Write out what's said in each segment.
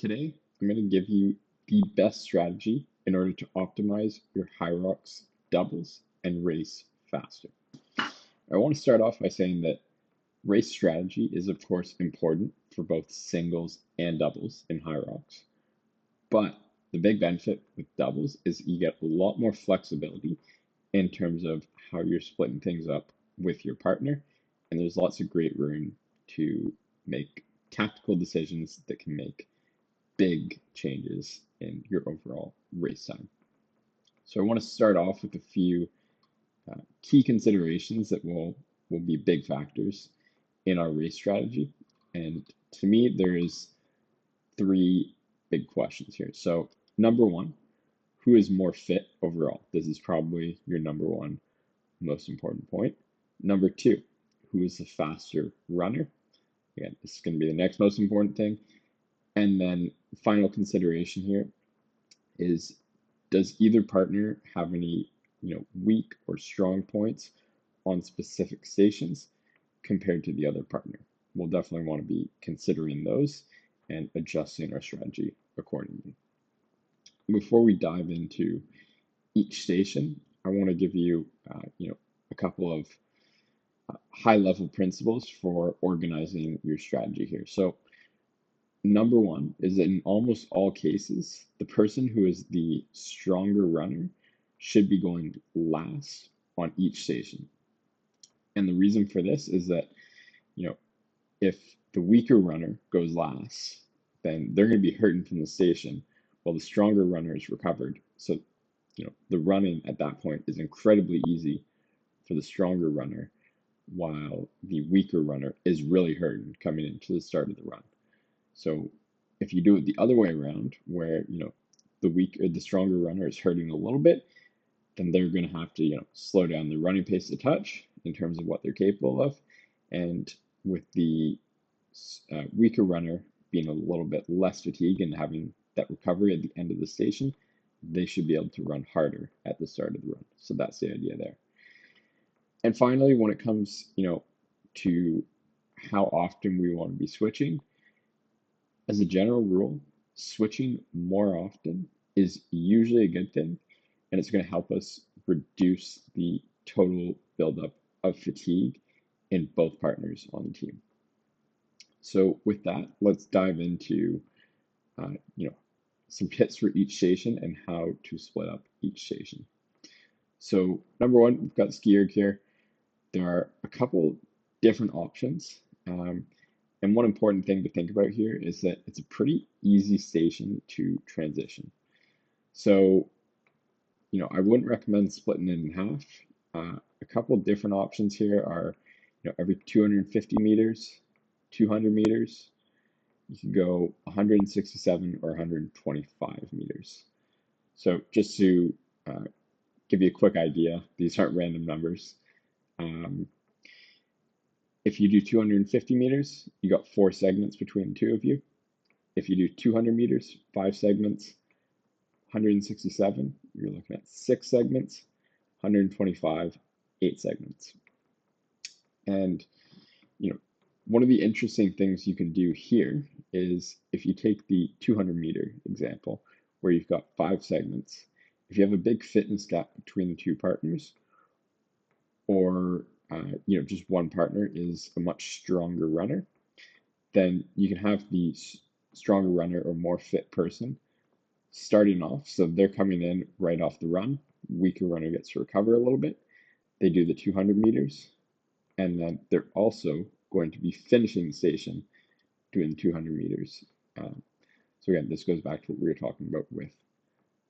Today, I'm going to give you the best strategy in order to optimize your Hyrox doubles and race faster. I want to start off by saying that race strategy is, of course, important for both singles and doubles in Hyrox, but the big benefit with doubles is you get a lot more flexibility in terms of how you're splitting things up with your partner, and there's lots of great room to make tactical decisions that can make big changes in your overall race time. So I want to start off with a few key considerations that will be big factors in our race strategy. And to me, there's three big questions here. So number one, who is more fit overall? This is probably your number one most important point. Number two, who is the faster runner? Again, this is going to be the next most important thing. And then final consideration here is, does either partner have any weak or strong points on specific stations compared to the other partner? We'll definitely want to be considering those and adjusting our strategy accordingly. Before we dive into each station, I want to give you a couple of high-level principles for organizing your strategy here. So number one is that in almost all cases, the person who is the stronger runner should be going last on each station. And the reason for this is that, if the weaker runner goes last, then they're going to be hurting from the station while the stronger runner is recovered. So, the running at that point is incredibly easy for the stronger runner, while the weaker runner is really hurting coming into the start of the run. So if you do it the other way around, where the stronger runner is hurting a little bit, then they're going to have to slow down the running pace a touch in terms of what they're capable of, and with the weaker runner being a little bit less fatigued and having that recovery at the end of the station, they should be able to run harder at the start of the run. So that's the idea there. And finally, when it comes to how often we want to be switching, as a general rule, switching more often is usually a good thing, and it's going to help us reduce the total buildup of fatigue in both partners on the team. So with that, let's dive into some tips for each station and how to split up each station. So number one, we've got ski erg here. There are a couple different options. And one important thing to think about here is that it's a pretty easy station to transition. So, I wouldn't recommend splitting it in half. A couple different options here are, every 250 meters, 200 meters, you can go 167 or 125 meters. So just to give you a quick idea, these aren't random numbers. If you do 250 meters, you got 4 segments between the two of you. If you do 200 meters, 5 segments. 167, you're looking at 6 segments. 125, 8 segments. And, one of the interesting things you can do here is if you take the 200-meter example, where you've got 5 segments, if you have a big fitness gap between the two partners, or just one partner is a much stronger runner, then you can have the stronger runner or more fit person starting off. So they're coming in right off the run. Weaker runner gets to recover a little bit. They do the 200 meters, and then they're also going to be finishing the station doing the 200 meters. So again, this goes back to what we were talking about with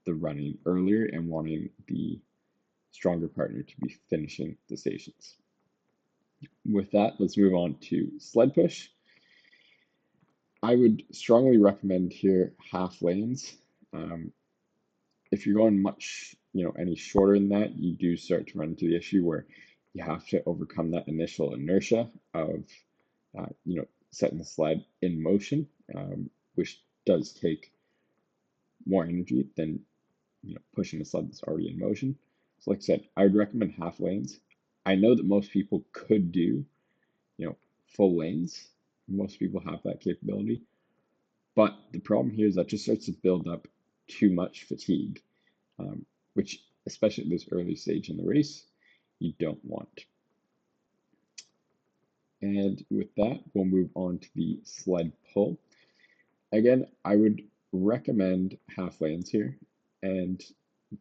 the running earlier and wanting the stronger partner to be finishing the stations. With that, let's move on to sled push. I would strongly recommend here half lanes. If you're going much, any shorter than that, you do start to run into the issue where you have to overcome that initial inertia of, setting the sled in motion, which does take more energy than, pushing a sled that's already in motion. So like I said, I would recommend half lanes. I know that most people could do, full lanes. Most people have that capability. But the problem here is that just starts to build up too much fatigue, which, especially at this early stage in the race, you don't want. And with that, we'll move on to the sled pull. Again, I would recommend half lanes here, and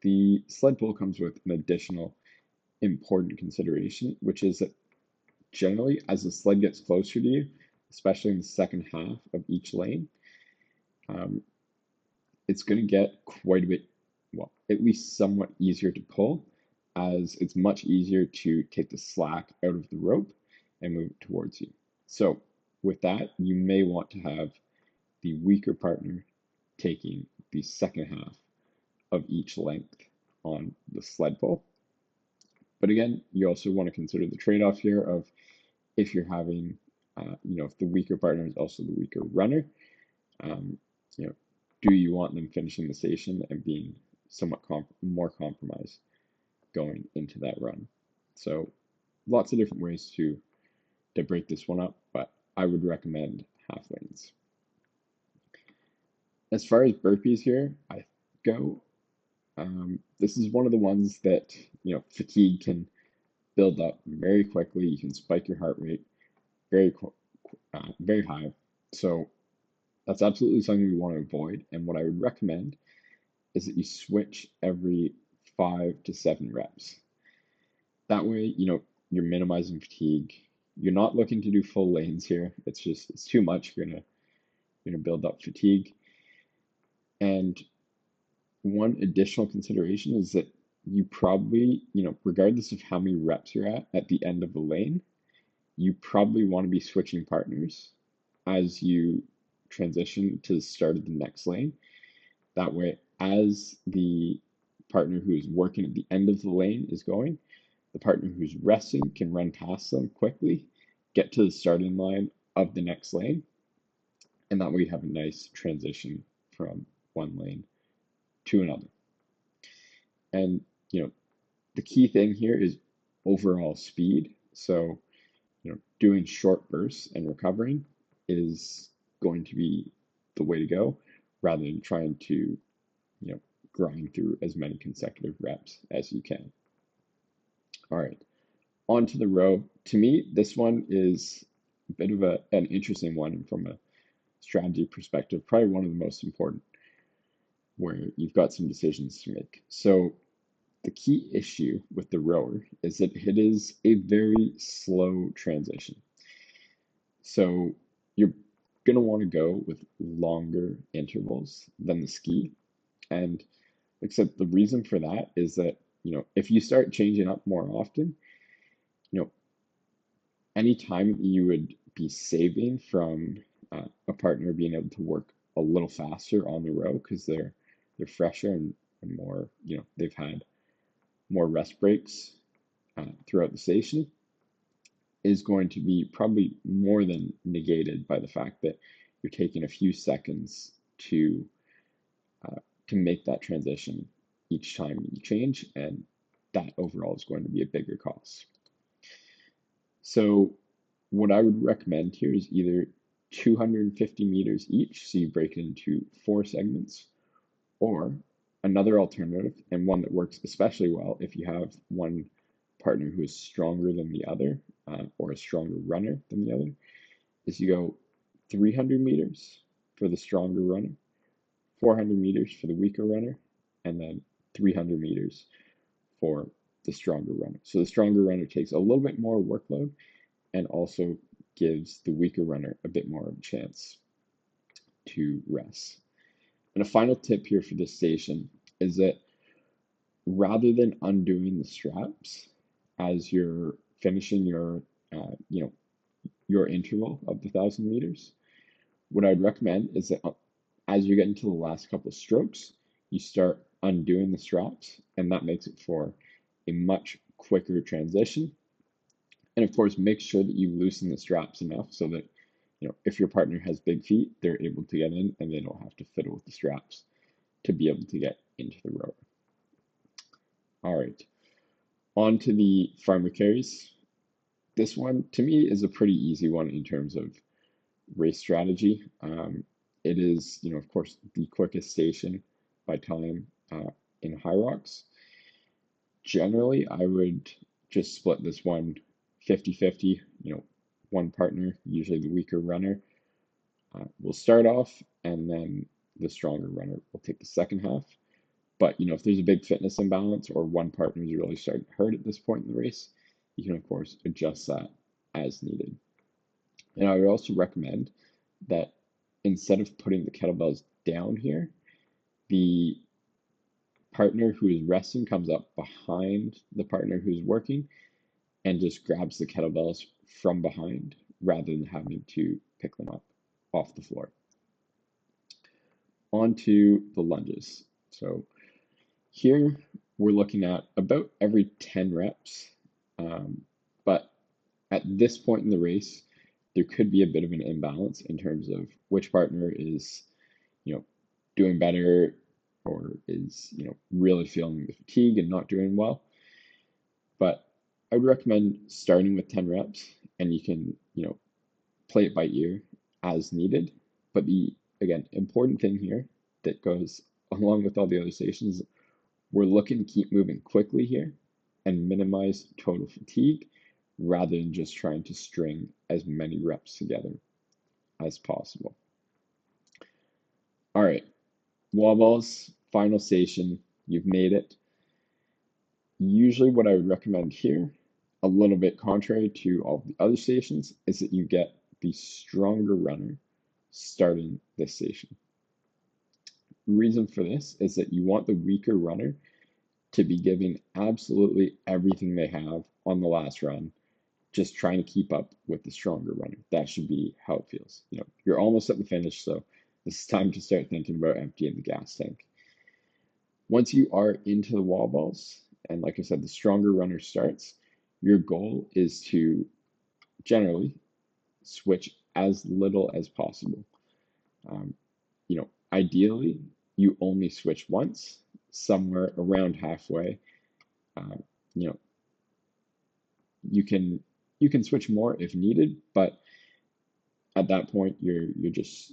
the sled pull comes with an additional important consideration, which is that generally as the sled gets closer to you, especially in the second half of each lane, um, it's going to get quite a bit, well, at least somewhat easier to pull, as it's much easier to take the slack out of the rope and move it towards you. So with that, you may want to have the weaker partner taking the second half of each length on the sled pull. But again, you also want to consider the trade-off here of if you're having, if the weaker partner is also the weaker runner, um, you know, do you want them finishing the station and being somewhat more compromised going into that run? So lots of different ways to break this one up, but I would recommend half lanes. As far as burpees here I go, this is one of the ones that fatigue can build up very quickly. You can spike your heart rate very high. So that's absolutely something we want to avoid. And what I would recommend is that you switch every 5 to 7 reps. That way, you're minimizing fatigue. You're not looking to do full lanes here. It's too much. You're gonna build up fatigue. And one additional consideration is that you probably, regardless of how many reps you're at the end of the lane, you probably want to be switching partners as you transition to the start of the next lane. That way, as the partner who is working at the end of the lane is going, the partner who's resting can run past them quickly, get to the starting line of the next lane, and that way you have a nice transition from one lane to another. And the key thing here is overall speed. So doing short bursts and recovering is going to be the way to go, rather than trying to grind through as many consecutive reps as you can. All right, on to the row. To me, this one is a bit of an interesting one from a strategy perspective, probably one of the most important, where you've got some decisions to make. So the key issue with the rower is that it is a very slow transition. So you're going to want to go with longer intervals than the ski. And except the reason for that is that, if you start changing up more often, any time you would be saving from a partner being able to work a little faster on the row because they're fresher and more, they've had more rest breaks throughout the station, is going to be probably more than negated by the fact that you're taking a few seconds to make that transition each time you change, and that overall is going to be a bigger cost. So what I would recommend here is either 250 meters each, so you break it into 4 segments, or another alternative, and one that works especially well if you have one partner who is stronger than the other, or a stronger runner than the other, is you go 300 meters for the stronger runner, 400 meters for the weaker runner, and then 300 meters for the stronger runner. So the stronger runner takes a little bit more workload and also gives the weaker runner a bit more of a chance to rest. And a final tip here for this station is that rather than undoing the straps as you're finishing your interval of the 1,000 meters, what I'd recommend is that as you get into the last couple of strokes, you start undoing the straps, and that makes it for a much quicker transition. And of course, make sure that you loosen the straps enough so that, if your partner has big feet, they're able to get in and they don't have to fiddle with the straps to be able to get into the rower. All right, on to the farmer carries. This one, to me, is a pretty easy one in terms of race strategy. it is, of course, the quickest station by time in Hyrox. Generally, I would just split this one 50-50, one partner, usually the weaker runner, will start off, and then the stronger runner will take the second half. But, if there's a big fitness imbalance or one partner is really starting to hurt at this point in the race, you can, of course, adjust that as needed. And I would also recommend that instead of putting the kettlebells down here, the partner who is resting comes up behind the partner who's working and just grabs the kettlebells from behind rather than having to pick them up off the floor. On to the lunges. So here we're looking at about every 10 reps, but at this point in the race, there could be a bit of an imbalance in terms of which partner is, doing better or is, really feeling the fatigue and not doing well. But I would recommend starting with 10 reps, and you can, play it by ear as needed. But the, again, important thing here that goes along with all the other stations, we're looking to keep moving quickly here and minimize total fatigue rather than just trying to string as many reps together as possible. All right, wall balls, final station, you've made it. Usually what I would recommend here, a little bit contrary to all the other stations, is that you get the stronger runner starting this station. The reason for this is that you want the weaker runner to be giving absolutely everything they have on the last run, just trying to keep up with the stronger runner. That should be how it feels. You're almost at the finish, so this is time to start thinking about emptying the gas tank. Once you are into the wall balls, and like I said, the stronger runner starts, your goal is to generally switch as little as possible. Ideally, you only switch once, somewhere around halfway. You can switch more if needed, but at that point you're just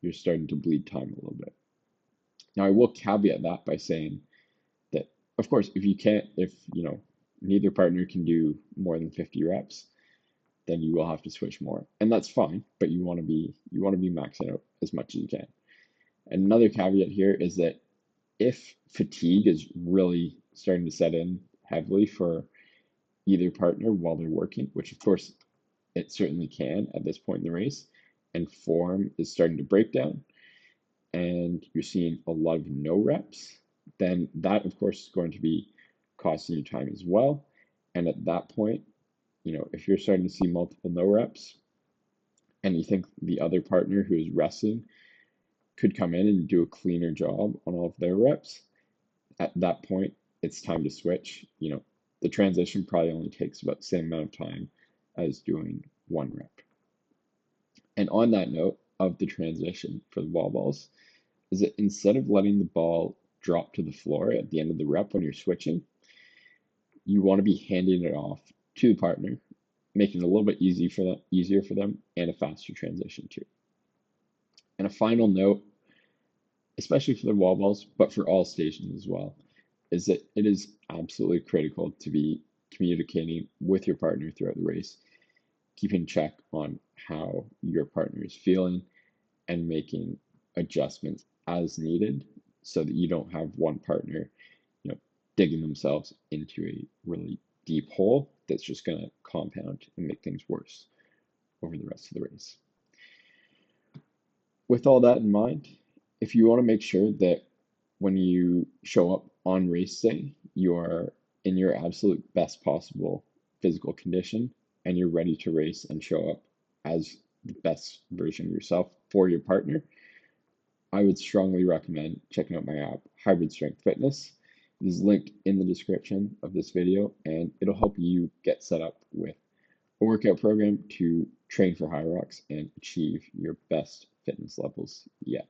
you're starting to bleed time a little bit. Now I will caveat that by saying that, of course, if neither partner can do more than 50 reps, then you will have to switch more, and that's fine. But you want to be maxing out as much as you can. And another caveat here is that if fatigue is really starting to set in heavily for either partner while they're working, which of course it certainly can at this point in the race, and form is starting to break down, and you're seeing a lot of no reps, then that of course is going to be costing you time as well. And at that point, if you're starting to see multiple no reps and you think the other partner who is resting could come in and do a cleaner job on all of their reps, at that point, it's time to switch. The transition probably only takes about the same amount of time as doing one rep. And on that note of the transition for the wall balls, is that instead of letting the ball drop to the floor at the end of the rep when you're switching, you want to be handing it off to the partner, making it a little bit easier for them, and a faster transition too. And a final note, especially for the wall balls, but for all stations as well, is that it is absolutely critical to be communicating with your partner throughout the race, keeping check on how your partner is feeling and making adjustments as needed so that you don't have one partner, digging themselves into a really deep hole that's just going to compound and make things worse over the rest of the race. With all that in mind, if you want to make sure that when you show up on race day, you are in your absolute best possible physical condition and you're ready to race and show up as the best version of yourself for your partner, I would strongly recommend checking out my app, Hybrid Strength Fitness. It is linked in the description of this video, and it'll help you get set up with a workout program to train for Hyrox and achieve your best fitness levels yet.